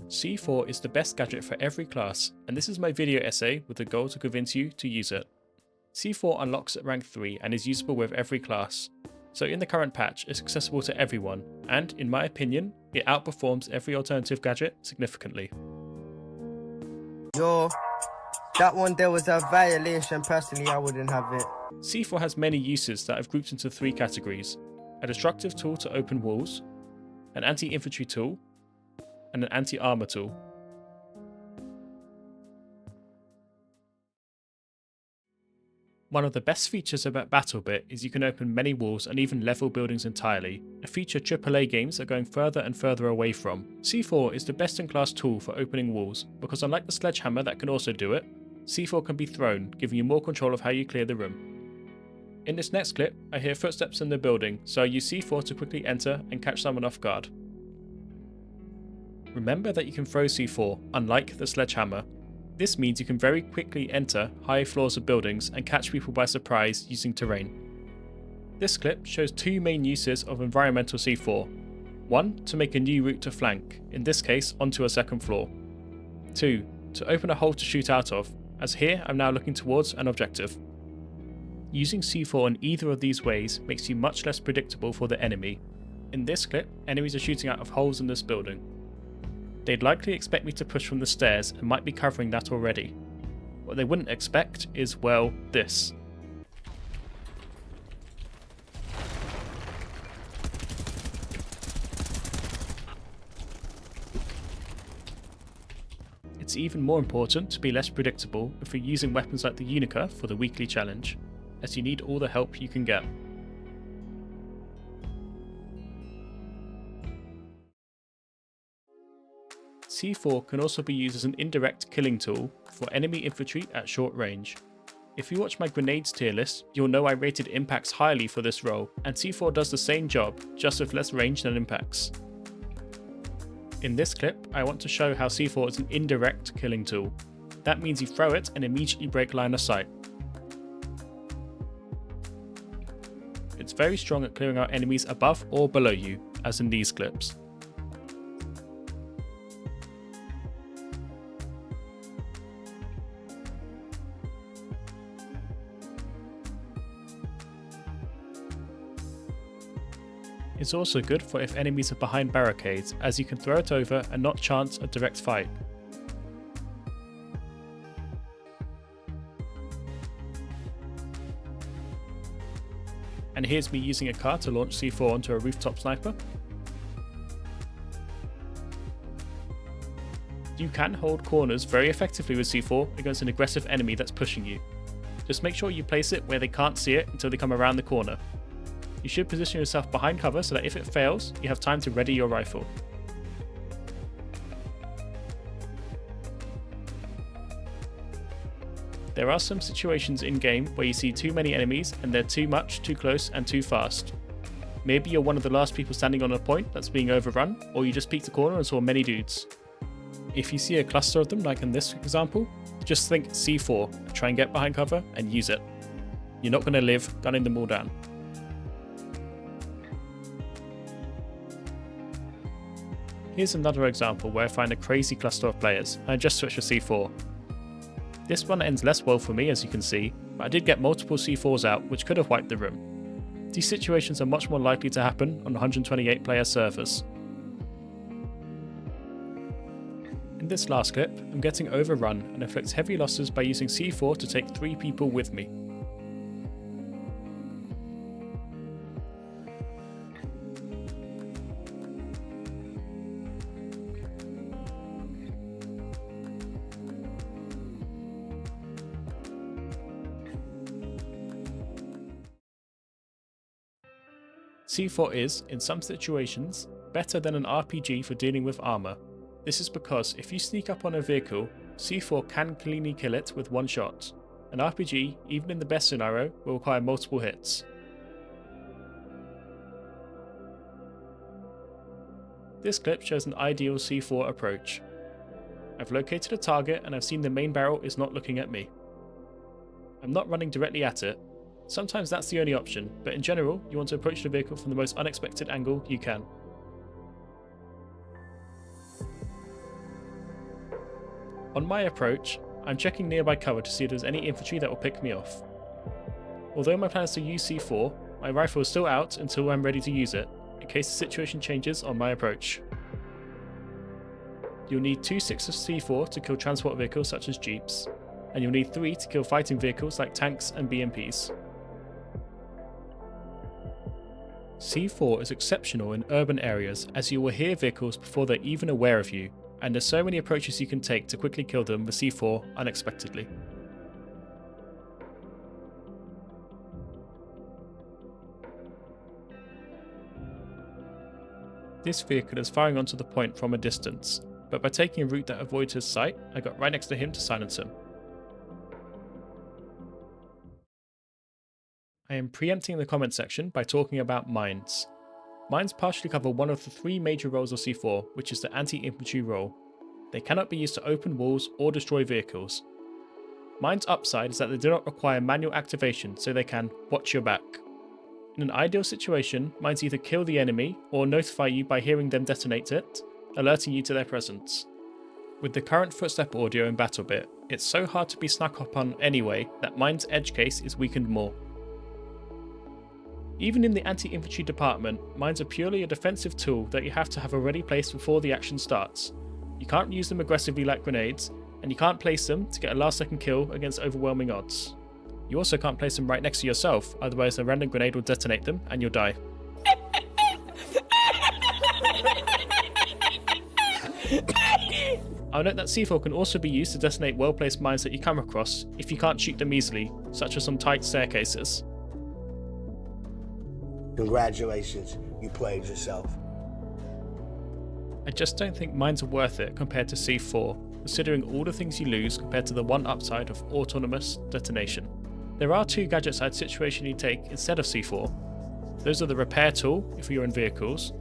C4 is the best gadget for every class, and this is my video essay with the goal to convince you to use it. C4 unlocks at rank 3 and is usable with every class, so in the current patch it's accessible to everyone, and in my opinion, it outperforms every alternative gadget significantly. Yo, that one there was a violation. Personally, I wouldn't have it. C4 has many uses that I've grouped into 3 categories: a destructive tool to open walls, an anti-infantry tool, and an anti-armor tool. One of the best features about Battlebit is you can open many walls and even level buildings entirely, a feature AAA games are going further and further away from. C4 is the best in class tool for opening walls, because unlike the sledgehammer that can also do it, C4 can be thrown, giving you more control of how you clear the room. In this next clip, I hear footsteps in the building, so I use C4 to quickly enter and catch someone off guard. Remember that you can throw C4, unlike the sledgehammer. This means you can very quickly enter high floors of buildings and catch people by surprise using terrain. This clip shows 2 main uses of environmental C4. 1, to make a new route to flank, in this case onto a 2nd floor. 2, to open a hole to shoot out of, as here I'm now looking towards an objective. Using C4 in either of these ways makes you much less predictable for the enemy. In this clip, enemies are shooting out of holes in this building. They'd likely expect me to push from the stairs and might be covering that already. What they wouldn't expect is, well, this. It's even more important to be less predictable if you're using weapons like the Unica for the weekly challenge, as you need all the help you can get. C4 can also be used as an indirect killing tool for enemy infantry at short range. If you watch my grenades tier list, you'll know I rated impacts highly for this role, and C4 does the same job, just with less range than impacts. In this clip, I want to show how C4 is an indirect killing tool. That means you throw it and immediately break line of sight. It's very strong at clearing out enemies above or below you, as in these clips. It's also good for if enemies are behind barricades, as you can throw it over and not chance a direct fight. And here's me using a car to launch C4 onto a rooftop sniper. You can hold corners very effectively with C4 against an aggressive enemy that's pushing you. Just make sure you place it where they can't see it until they come around the corner. You should position yourself behind cover so that if it fails, you have time to ready your rifle. There are some situations in game where you see too many enemies and they're too much, too close and too fast. Maybe you're one of the last people standing on a point that's being overrun, or you just peeked the corner and saw many dudes. If you see a cluster of them like in this example, just think C4, try and get behind cover and use it. You're not going to live gunning them all down. Here's another example where I find a crazy cluster of players, and I just switch to C4. This one ends less well for me as you can see, but I did get multiple C4s out which could have wiped the room. These situations are much more likely to happen on 128 player servers. In this last clip, I'm getting overrun and inflict heavy losses by using C4 to take 3 people with me. C4 is, in some situations, better than an RPG for dealing with armor. This is because if you sneak up on a vehicle, C4 can cleanly kill it with one shot. An RPG, even in the best scenario, will require multiple hits. This clip shows an ideal C4 approach. I've located a target and I've seen the main barrel is not looking at me. I'm not running directly at it. Sometimes that's the only option, but in general, you want to approach the vehicle from the most unexpected angle you can. On my approach, I'm checking nearby cover to see if there's any infantry that will pick me off. Although my plan is to use C4, my rifle is still out until I'm ready to use it, in case the situation changes on my approach. You'll need 2 sticks of C4 to kill transport vehicles such as jeeps, and you'll need 3 to kill fighting vehicles like tanks and BMPs. C4 is exceptional in urban areas as you will hear vehicles before they're even aware of you, and there's so many approaches you can take to quickly kill them with C4 unexpectedly. This vehicle is firing onto the point from a distance, but by taking a route that avoids his sight, I got right next to him to silence him. I am preempting the comment section by talking about mines. Mines partially cover one of the 3 major roles of C4, which is the anti-infantry role. They cannot be used to open walls or destroy vehicles. Mines' upside is that they do not require manual activation, so they can watch your back. In an ideal situation, mines either kill the enemy or notify you by hearing them detonate it, alerting you to their presence. With the current footstep audio in Battlebit, it's so hard to be snuck up on anyway that mine's edge case is weakened more. Even in the anti-infantry department, mines are purely a defensive tool that you have to have already placed before the action starts. You can't use them aggressively like grenades, and you can't place them to get a last second kill against overwhelming odds. You also can't place them right next to yourself, otherwise a random grenade will detonate them and you'll die. I'll note that C4 can also be used to detonate well-placed mines that you come across if you can't shoot them easily, such as some tight staircases. Congratulations, you played yourself. I just don't think mines are worth it compared to C4, considering all the things you lose compared to the one upside of autonomous detonation. There are 2 gadget side situations you take instead of C4. Those are the repair tool if you're in vehicles,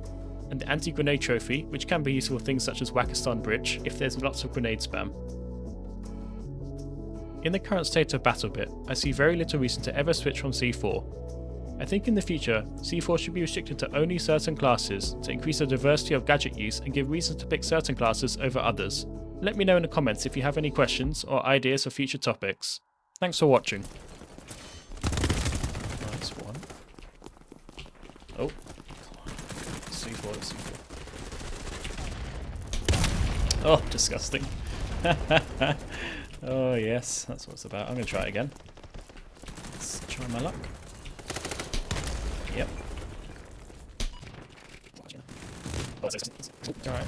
and the anti-grenade trophy, which can be useful for things such as Wakistan Bridge if there's lots of grenade spam. In the current state of Battlebit, I see very little reason to ever switch from C4. I think in the future, C4 should be restricted to only certain classes to increase the diversity of gadget use and give reasons to pick certain classes over others. Let me know in the comments if you have any questions or ideas for future topics. Thanks for watching. Nice one. Oh. C4, C4. Oh, disgusting. Oh yes, that's what it's about. I'm going to try it again. Let's try my luck. Yep. Alright.